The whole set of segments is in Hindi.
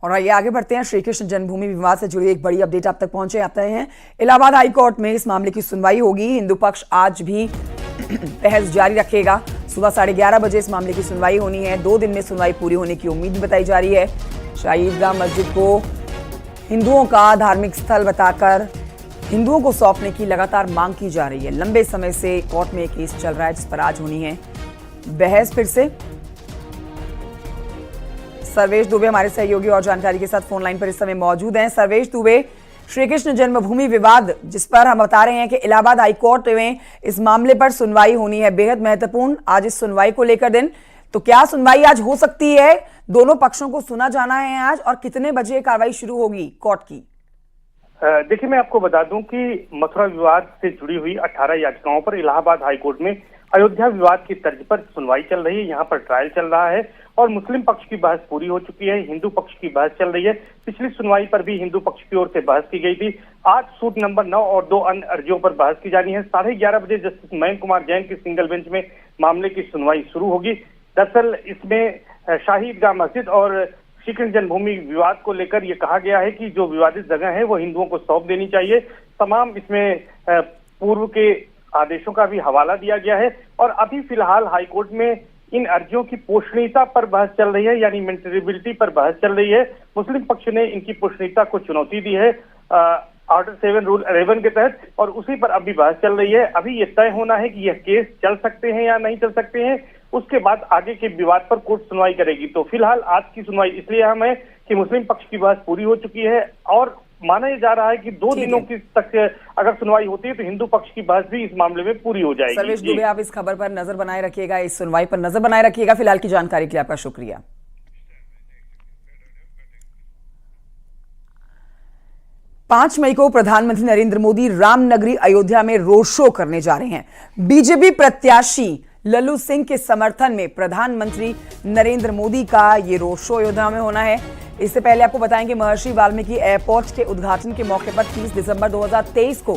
और आइए आगे बढ़ते हैं। श्री कृष्ण जन्मभूमि विवाद से जुड़ी एक बड़ी अपडेट आप तक पहुंचे आते हैं। इलाहाबाद हाई कोर्ट में इस मामले की सुनवाई होगी। हिंदू पक्ष आज भी बहस जारी रखेगा। सुबह 11:30 बजे इस मामले की सुनवाई होनी है। 2 दिन में सुनवाई पूरी होने की उम्मीद बताई जा रही है। शाही ईदगाह मस्जिद को हिंदुओं का धार्मिक स्थल बताकर हिंदुओं को सौंपने की लगातार मांग की जा रही है। लंबे समय से कोर्ट में केस चल रहा है जिस पर आज होनी है बहस। फिर से सर्वेश दुबे हमारे सहयोगी और जानकारी के साथ फोन लाइन पर इस समय मौजूद हैं। सर्वेश दुबे, श्री कृष्ण जन्मभूमि विवाद जिस पर हम बता रहे हैं कि इलाहाबाद हाईकोर्ट में इस मामले पर सुनवाई होनी है, बेहद महत्वपूर्ण आज इस सुनवाई को लेकर दिन, तो क्या सुनवाई आज हो सकती है? दोनों पक्षों को सुना जाना है आज, और कितने बजे कार्रवाई शुरू होगी कोर्ट की? देखिए, मैं आपको बता दूं कि मथुरा विवाद से जुड़ी हुई 18 याचिकाओं पर इलाहाबाद हाईकोर्ट में अयोध्या विवाद की तर्ज पर सुनवाई चल रही है। यहाँ पर ट्रायल चल रहा है और मुस्लिम पक्ष की बहस पूरी हो चुकी है, हिंदू पक्ष की बहस चल रही है। पिछली सुनवाई पर भी हिंदू पक्ष की ओर से बहस की गई थी। आज सूट नंबर 9 और 2 अन्य अर्जियों पर बहस की जानी है। 11:30 बजे जस्टिस मयंक कुमार जैन की सिंगल बेंच में मामले की सुनवाई शुरू होगी। दरअसल इसमें शाही ईदगाह मस्जिद और श्री कृष्ण जन्मभूमि विवाद को लेकर यह कहा गया है कि जो विवादित जगह है वो हिंदुओं को सौंप देनी चाहिए। तमाम इसमें पूर्व के आदेशों का भी हवाला दिया गया है और अभी फिलहाल हाईकोर्ट में इन अर्जियों की पोषणीयता पर बहस चल रही है, यानी मेंटेनेबिलिटी पर बहस चल रही है। मुस्लिम पक्ष ने इनकी पोषणीयता को चुनौती दी है ऑर्डर 7 रूल 11 के तहत, और उसी पर अभी बहस चल रही है। अभी यह तय होना है कि यह केस चल सकते हैं या नहीं चल सकते हैं, उसके बाद आगे के विवाद पर कोर्ट सुनवाई करेगी। तो फिलहाल आज की सुनवाई इसलिए अहम है कि मुस्लिम पक्ष की बहस पूरी हो चुकी है और माना जा रहा है कि 2 दिनों की तक अगर सुनवाई होती है तो हिंदू पक्ष की बहस भी इस मामले में पूरी हो जाएगी। सर्वेश दुबे, आप इस खबर पर नजर बनाए रखिएगा, इस सुनवाई पर नजर बनाए रखिएगा। फिलहाल की जानकारी के लिए आपका शुक्रिया। 5 मई को प्रधानमंत्री नरेंद्र मोदी रामनगरी अयोध्या में रोड शो करने जा रहे हैं। बीजेपी प्रत्याशी लल्लू सिंह के समर्थन में प्रधानमंत्री नरेंद्र मोदी का ये रोड शो अयोध्या में होना है। इससे पहले आपको बताएं कि महर्षि वाल्मीकि एयरपोर्ट के उद्घाटन के मौके पर 30 दिसंबर 2023 को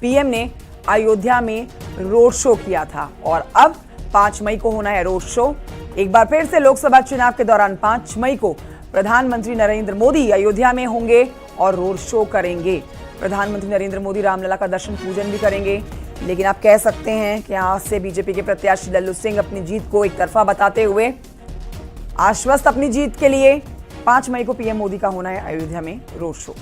पीएम ने अयोध्या में रोड शो किया था और अब 5 मई को होना है रोड शो। एक बार फिर से लोकसभा चुनाव के दौरान 5 मई को प्रधानमंत्री नरेंद्र मोदी अयोध्या में होंगे और रोड शो करेंगे। प्रधानमंत्री नरेंद्र मोदी रामलला का दर्शन पूजन भी करेंगे। लेकिन आप कह सकते हैं कि आज से बीजेपी के प्रत्याशी लल्लू सिंह अपनी जीत को एक तरफा बताते हुए आश्वस्त अपनी जीत के लिए 5 मई को पीएम मोदी का होना है अयोध्या में रोड शो।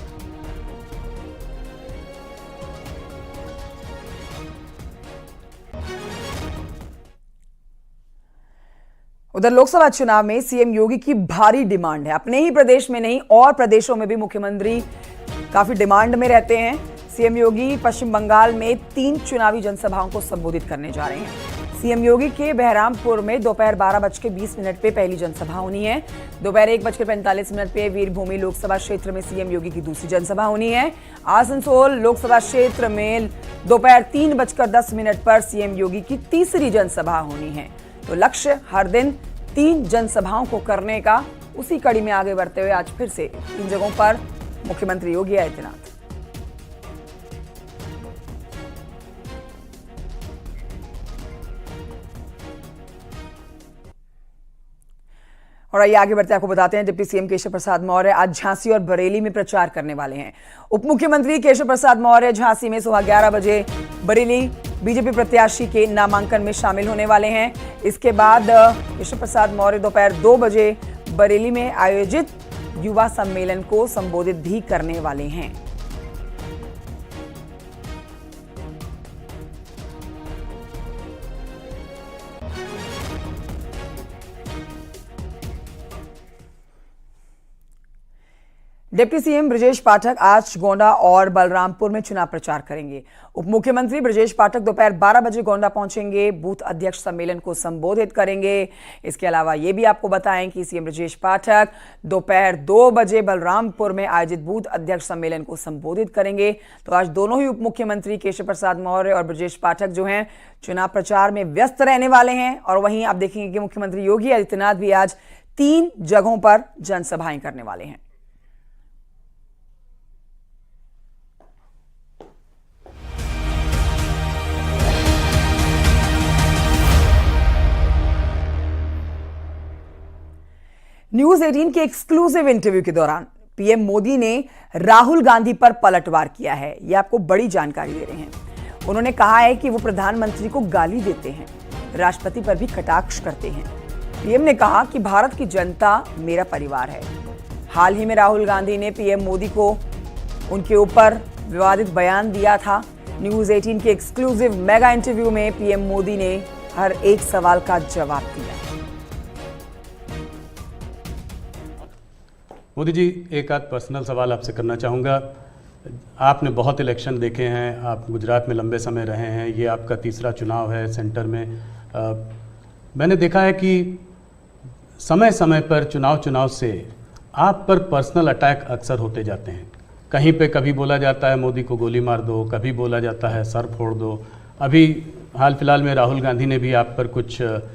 उधर लोकसभा चुनाव में सीएम योगी की भारी डिमांड है। अपने ही प्रदेश में नहीं और प्रदेशों में भी मुख्यमंत्री काफी डिमांड में रहते हैं। सीएम योगी पश्चिम बंगाल में 3 चुनावी जनसभाओं को संबोधित करने जा रहे हैं। सीएम योगी के बहरामपुर में दोपहर 12:20 पे पहली जनसभा होनी है। दोपहर 1:45 पे वीरभूमि लोकसभा क्षेत्र में सीएम योगी की दूसरी जनसभा होनी है। आसनसोल लोकसभा क्षेत्र में दोपहर 3:10 पर सीएम योगी की तीसरी जनसभा होनी है। तो लक्ष्य हर दिन 3 जनसभाओं को करने का। उसी कड़ी में आगे बढ़ते हुए आज फिर से 3 जगहों पर मुख्यमंत्री योगी आदित्यनाथ। और आइए आगे बढ़ते आपको बताते हैं डिप्टी सीएम केशव प्रसाद मौर्य आज झांसी और बरेली में प्रचार करने वाले हैं। उप मुख्यमंत्री केशव प्रसाद मौर्य झांसी में सुबह 11 बजे बरेली बीजेपी प्रत्याशी के नामांकन में शामिल होने वाले हैं। इसके बाद केशव प्रसाद मौर्य दोपहर 2 बजे बरेली में आयोजित युवा सम्मेलन को संबोधित भी करने वाले हैं। डिप्टी सीएम ब्रजेश पाठक आज गोंडा और बलरामपुर में चुनाव प्रचार करेंगे। उप मुख्यमंत्री ब्रजेश पाठक दोपहर 12 बजे गोंडा पहुंचेंगे, बूथ अध्यक्ष सम्मेलन को संबोधित करेंगे। इसके अलावा ये भी आपको बताएं कि सीएम ब्रजेश पाठक दोपहर 2 बजे बलरामपुर में आयोजित बूथ अध्यक्ष सम्मेलन को संबोधित करेंगे। तो आज दोनों ही उप मुख्यमंत्री केशव प्रसाद मौर्य और ब्रजेश पाठक जो हैं चुनाव प्रचार में व्यस्त रहने वाले हैं। और वहीं आप देखेंगे कि मुख्यमंत्री योगी आदित्यनाथ भी आज 3 जगहों पर जनसभाएं करने वाले हैं। न्यूज 18 के एक्सक्लूसिव इंटरव्यू के दौरान पीएम मोदी ने राहुल गांधी पर पलटवार किया है। ये आपको बड़ी जानकारी दे रहे हैं। उन्होंने कहा है कि वो प्रधानमंत्री को गाली देते हैं, राष्ट्रपति पर भी कटाक्ष करते हैं। पीएम ने कहा कि भारत की जनता मेरा परिवार है। हाल ही में राहुल गांधी ने पीएम मोदी को उनके ऊपर विवादित बयान दिया था। न्यूज 18 के एक्सक्लूसिव मेगा इंटरव्यू में पीएम मोदी ने हर एक सवाल का जवाब दिया। मोदी जी, एक आध पर्सनल सवाल आपसे करना चाहूँगा। आपने बहुत इलेक्शन देखे हैं, आप गुजरात में लंबे समय रहे हैं, ये आपका तीसरा चुनाव है सेंटर में। मैंने देखा है कि समय समय पर चुनाव से आप पर पर्सनल अटैक अक्सर होते जाते हैं। कहीं पे कभी बोला जाता है मोदी को गोली मार दो, कभी बोला जाता है सर फोड़ दो। अभी हाल फिलहाल में राहुल गांधी ने भी आप पर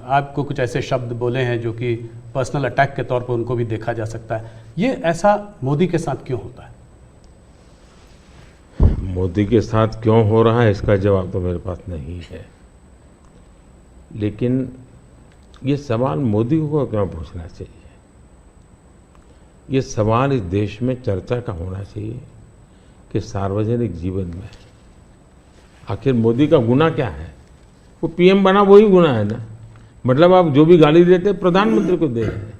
आपको कुछ ऐसे शब्द बोले हैं जो कि पर्सनल अटैक के तौर पर उनको भी देखा जा सकता है। ये ऐसा मोदी के साथ क्यों होता है? मोदी के साथ क्यों हो रहा है इसका जवाब तो मेरे पास नहीं है, लेकिन ये सवाल मोदी को क्यों पूछना चाहिए? ये सवाल इस देश में चर्चा का होना चाहिए कि सार्वजनिक जीवन में आखिर मोदी का गुनाह क्या है? वो पीएम बना वही गुनाह है ना। मतलब आप जो भी गाली देते हैं प्रधानमंत्री को दे रहे हैं।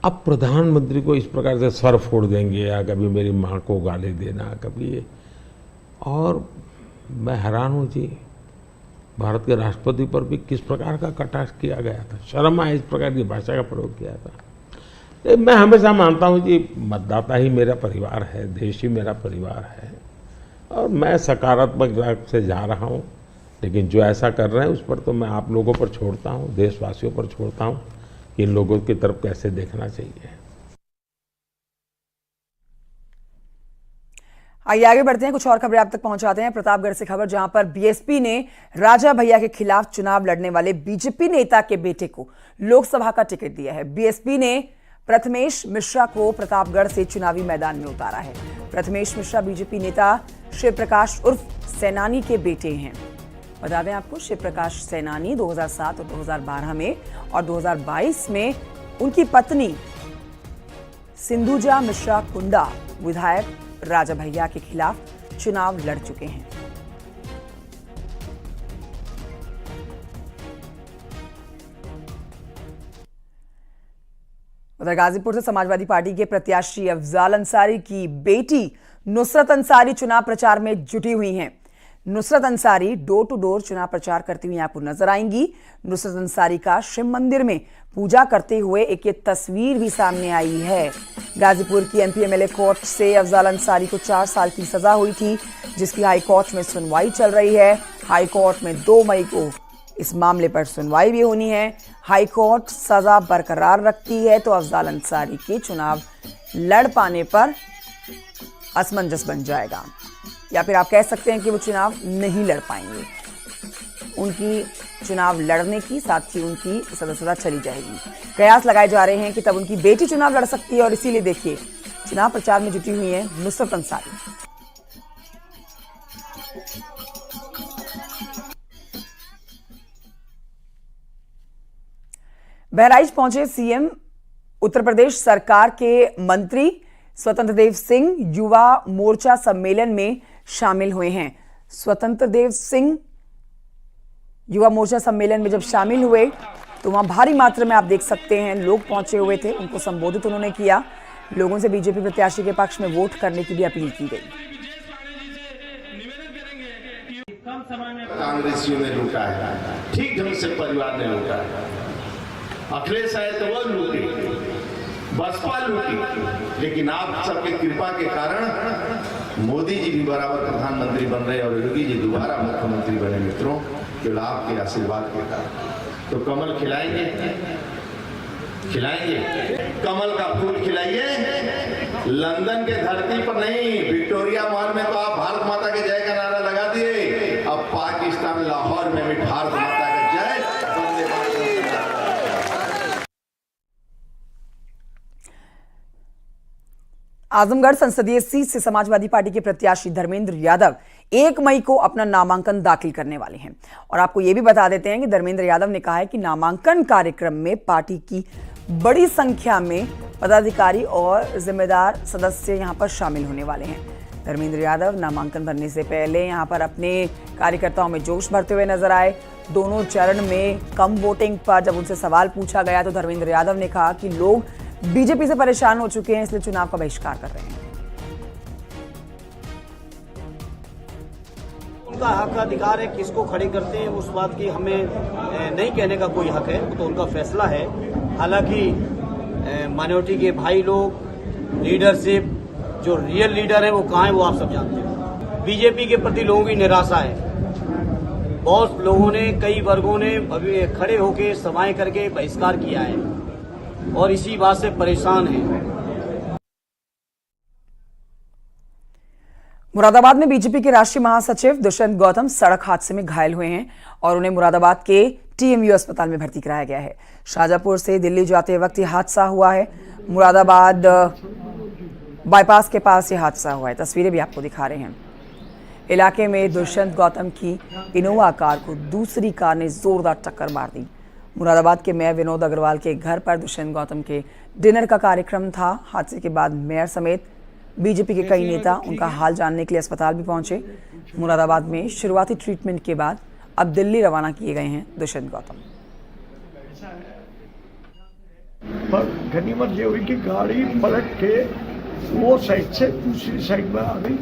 अब प्रधानमंत्री को इस प्रकार से सर फोड़ देंगे या कभी मेरी माँ को गाली देना, कभी ये। और मैं हैरान हूँ जी, भारत के राष्ट्रपति पर भी किस प्रकार का कटाक्ष किया गया था। शर्म आए इस प्रकार की भाषा का प्रयोग किया था। मैं हमेशा मानता हूँ कि मतदाता ही मेरा परिवार है, देश ही मेरा परिवार है, और मैं सकारात्मक राह से जा रहा हूँ। लेकिन जो ऐसा कर रहे हैं उस पर तो मैं आप लोगों पर छोड़ता हूँ, देशवासियों पर छोड़ता हूँ कि इन लोगों की तरफ कैसे देखना चाहिए। आइए आगे बढ़ते हैं, कुछ और खबरें आप तक पहुंचाते हैं। प्रतापगढ़ से खबर, जहां पर बीएसपी ने राजा भैया के खिलाफ चुनाव लड़ने वाले बीजेपी नेता के बेटे को लोकसभा का टिकट दिया है। बीएसपी ने प्रथमेश मिश्रा को प्रतापगढ़ से चुनावी मैदान में उतारा है। प्रथमेश मिश्रा बीजेपी नेता शिव प्रकाश उर्फ सैनानी के बेटे हैं। बता दें आपको, शिव प्रकाश सैनानी 2007 और 2012 में और 2022 में उनकी पत्नी सिंधुजा मिश्रा कुंडा विधायक राजा भैया के खिलाफ चुनाव लड़ चुके हैं। उधर गाजीपुर से समाजवादी पार्टी के प्रत्याशी अफजाल अंसारी की बेटी नुसरत अंसारी चुनाव प्रचार में जुटी हुई हैं। Nusrat Ansari door to door चुनाव प्रचार करती हुई आपको नजर आएंगी। नुसरत अंसारी का शिव मंदिर में पूजा करते हुए एक ये तस्वीर भी सामने आई है। गाजीपुर की एमपी एमएलए कोर्ट से अफजाल अंसारी को 4 साल की सजा हुई थी, जिसकी हाई कोर्ट में सुनवाई चल रही है। हाई कोर्ट में 2 मई को इस मामले पर सुनवाई भी होनी है। हाई कोर्ट सजा बरकरार रखती है तो अफजाल अंसारी के चुनाव लड़ पाने पर असमंजस बन जाएगा, या फिर आप कह सकते हैं कि वो चुनाव नहीं लड़ पाएंगे। उनकी चुनाव लड़ने की, साथ ही उनकी सदस्यता चली जाएगी। कयास लगाए जा रहे हैं कि तब उनकी बेटी चुनाव लड़ सकती है, और इसीलिए देखिए चुनाव प्रचार में जुटी हुई है नुसरत अंसारी। बहराइच पहुंचे सीएम। उत्तर प्रदेश सरकार के मंत्री स्वतंत्र देव सिंह युवा मोर्चा सम्मेलन में शामिल हुए हैं। स्वतंत्र देव सिंह युवा मोर्चा सम्मेलन में जब शामिल हुए तो वहां भारी मात्रा में आप देख सकते हैं लोग पहुंचे हुए थे। उनको संबोधित उन्होंने किया। लोगों से बीजेपी प्रत्याशी के पक्ष में वोट करने की भी अपील की गई। कांग्रेसियों ने लूटा है, ठीक ढंग से परिवार ने लूटा है। अखिलेश आए तो वो लूटी, बसपा लूटी, लेकिन आप सबके कृपा के कारण मोदी जी भी बराबर प्रधानमंत्री बन रहे और योगी जी दोबारा मुख्यमंत्री बने। मित्रों, केवल आपके आशीर्वाद के कारण। तो कमल खिलाएंगे, खिलाएंगे कमल का फूल खिलाइए। लंदन के धरती पर नहीं, विक्टोरिया मॉल में तो आप भारत माता के जय का नारा लगा दिए। अब पाकिस्तान लाहौर में भी भारत माता के जय, वंदे मातरम। आजमगढ़ संसदीय सीट से समाजवादी पार्टी के प्रत्याशी धर्मेंद्र यादव 1 मई को अपना नामांकन दाखिल करने वाले हैं। और आपको यह भी बता देते हैं कि धर्मेंद्र यादव ने कहा है कि नामांकन कार्यक्रम में पार्टी की बड़ी संख्या में पदाधिकारी और जिम्मेदार सदस्य यहां पर शामिल होने वाले हैं। धर्मेंद्र यादव नामांकन भरने से पहले यहां पर अपने कार्यकर्ताओं में जोश भरते हुए नजर आए। दोनों चरण में कम वोटिंग पर जब उनसे सवाल पूछा गया तो धर्मेंद्र यादव ने कहा कि लोग बीजेपी से परेशान हो चुके हैं, इसलिए चुनाव का बहिष्कार कर रहे हैं। उनका हक अधिकार है, किसको खड़े करते हैं उस बात की हमें नहीं कहने का कोई हक है, तो उनका फैसला है। हालांकि माइनॉरिटी के भाई लोग, लीडरशिप, जो रियल लीडर है वो कहाँ है वो आप सब जानते हैं। बीजेपी के प्रति लोगों की निराशा है। बहुत लोगों ने, कई वर्गों ने अभी खड़े होकर सभाएं करके बहिष्कार किया है और इसी बात से परेशान हैं। मुरादाबाद में बीजेपी के राष्ट्रीय महासचिव दुष्यंत गौतम सड़क हादसे में घायल हुए हैं और उन्हें मुरादाबाद के टीएमयू अस्पताल में भर्ती कराया गया है। शाहजहांपुर से दिल्ली जाते वक्त यह हादसा हुआ है। मुरादाबाद बाईपास के पास यह हादसा हुआ है। तस्वीरें भी आपको दिखा रहे हैं। इलाके में दुष्यंत गौतम की इनोवा कार को दूसरी कार ने जोरदार टक्कर मार दी। मुरादाबाद के मेयर विनोद अग्रवाल के घर पर दुष्यंत गौतम के डिनर का कार्यक्रम था। हादसे के बाद मेयर समेत बीजेपी के कई नेता उनका हाल जानने के लिए अस्पताल भी पहुंचे। मुरादाबाद में शुरुआती ट्रीटमेंट के बाद अब दिल्ली रवाना किए गए हैं दुष्यंत गौतम। पर गनीमत ये हुई कि गाड़ी पलट के वो साइड से दूसरी साइड में आ गई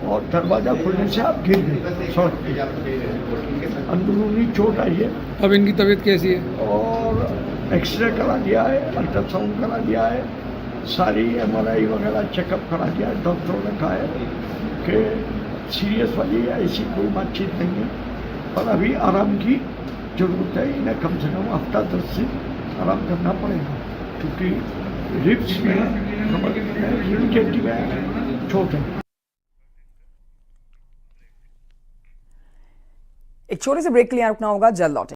और दरवाजा खुलने से आप गिर गए सड़क पे। अंदरूनी चोट आई है। अब इनकी तबीयत कैसी है? और एक्सरे करा दिया है, अल्ट्रासाउंड करा दिया है, सारी MRI वगैरह चेकअप करा दिया है। डॉक्टरों ने कहा है कि सीरियस वाली है, ऐसी कोई बातचीत नहीं है, पर अभी आराम की जरूरत है। इन्हें कम से कम हफ्ता 10 दिन आराम करना पड़ेगा क्योंकि रिब्स में, रीढ़ की हड्डी में चोट है। एक छोटे से ब्रेक के लिए रुकना होगा, जल्द लौटें।